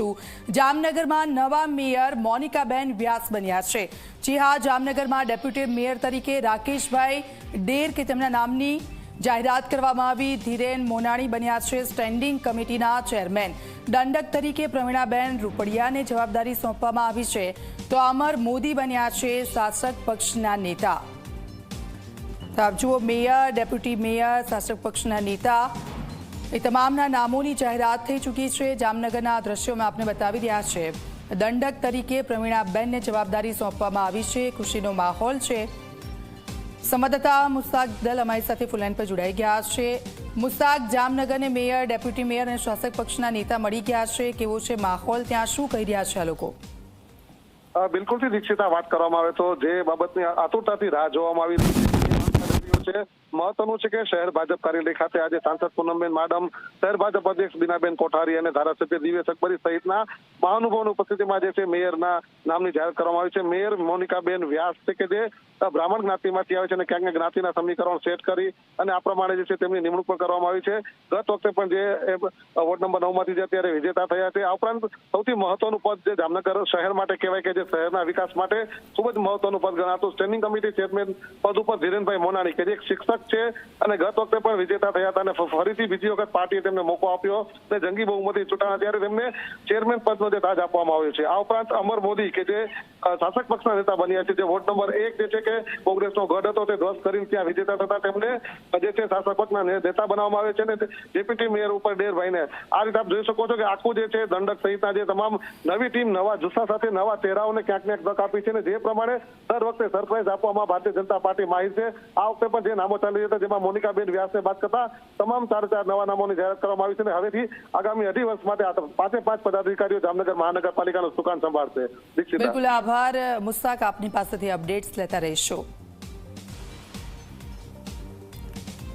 રહીશું। જામનગરમાં નવા મેયર મોનિકાબેન વ્યાસ બન્યા છે। જી હા, જામનગરમાં ડેપ્યુટી મેયર તરીકે રાકેશભાઈ ડેર કે તેમના નામની જાહેરાત કરવામાં આવી। ધીરેન મોનાણી બન્યા છે સ્ટેન્ડિંગ કમિટીના ચેરમેન। દંડક તરીકે પ્રવીણાબેન રૂપડિયાને જવાબદારી સોંપવામાં આવી છે। તો અમર મોદી બન્યા છે શાસક પક્ષના નેતા। તો આપ જુઓ, મેયર, ડેપ્યુટી મેયર, શાસક પક્ષના નેતા એ તમામના નામોની જાહેરાત થઈ ચૂકી છે। જામનગરના દ્રશ્યોમાં આપને બતાવી રહ્યા છે। દંડક તરીકે પ્રવીણાબેનને જવાબદારી સોંપવામાં આવી છે। ખુશીનો માહોલ છે। સંવાદદાતા મુસ્તાક દલ અમારી સાથે ફૂલલાઈન પર જોડાઈ ગયા છે। મુસ્તાક, જામનગરને મેયર, ડેપ્યુટી મેયર અને શાસક પક્ષના નેતા મળી ગયા છે। કેવો છે માહોલ ત્યાં? શું કહી રહ્યા છે આ લોકો? બિલકુલથી દીક્ષિતા, વાત કરવામાં આવે તો જે બાબતની આતુરતાથી રાહ જોવામાં આવી છે, મહત્વનું છે કે શહેર ભાજપ કાર્યાલય ખાતે આજે સાંસદ પૂનમબેન માડમ, શહેર ભાજપ અધ્યક્ષ બીનાબેન કોઠારી અને ધારાસભ્ય દિવ્યેશ અકબરી સહિતના મહાનુભાવોની ઉપસ્થિતિમાં જે છે મેયરના નામની જાહેરાત કરવામાં આવી છે। મેયર મોનિકાબેન વ્યાસ છે કે જે બ્રાહ્મણ જ્ઞાતિમાંથી આવે છે અને ક્યાંક જ્ઞાતિના સમીકરણ સેટ કરી અને આ પ્રમાણે જે છે તેમની નિમણૂક પણ કરવામાં આવી છે। ગત વખતે પણ જે વોર્ડ નંબર 9 માંથી જે અત્યારે વિજેતા થયા છે। આ ઉપરાંત સૌથી મહત્વનું પદ જે જામનગર શહેર માટે કહેવાય કે જે શહેરના વિકાસ માટે ખૂબ જ મહત્વનું પદ ગણાતું સ્ટેન્ડિંગ કમિટી ચેરમેન પદ ઉપર ધીરેનભાઈ મોનાણી કે જે એક શિક્ષક છે અને ગત વખતે પણ વિજેતા થયા હતા અને ફરીથી બીજી વખત પાર્ટીએ તેમને મોકો આપ્યો અને જંગી બહુમતી ચૂંટાણા ત્યારે તેમને ચેરમેન પદનો જે તાજ આપવામાં આવ્યો છે। આ ઉપરાંત અમર મોદી કે જે શાસક પક્ષના નેતા બન્યા છે, જે વોર્ડ નંબર 1 જે છે કે કોંગ્રેસનો ગઢ હતો તે ધ્વસ્ત કરીને ત્યાં વિજેતા થતા તેમને જે છે શાસક પક્ષના નેતા બનાવવામાં આવે છે અને ડેપ્યુટી મેયર ઉપર ડેરભાઈને આ રીતે આપ જોઈ શકો છો કે આખું જે છે દંડક સહિતના જે તમામ નવી ટીમ નવા જુસ્સા સાથે નવા ચહેરાઓને ક્યાંક ને તક આપી છે અને જે પ્રમાણે દર વખતે સરપ્રાઈઝ આપવામાં ભારતીય જનતા પાર્ટી માહિર છે। આ વખતે પણ જે નામો ચાલી રહ્યા જેમાં મોનિકાબેન વ્યાસને બાદ કરતા તમામ 4 નવા નામોની જાહેરાત કરવામાં આવી છે અને હવેથી આગામી 2.5 વર્ષ માટે આ 5 પદાધિકારીઓ જામનગર મહાનગરપાલિકાનું સુકાન સંભાળશે। બિલકુલ, આભાર મુસ્તાક, આપની પાસેથી અપડેટ્સ લેતા રહીશું।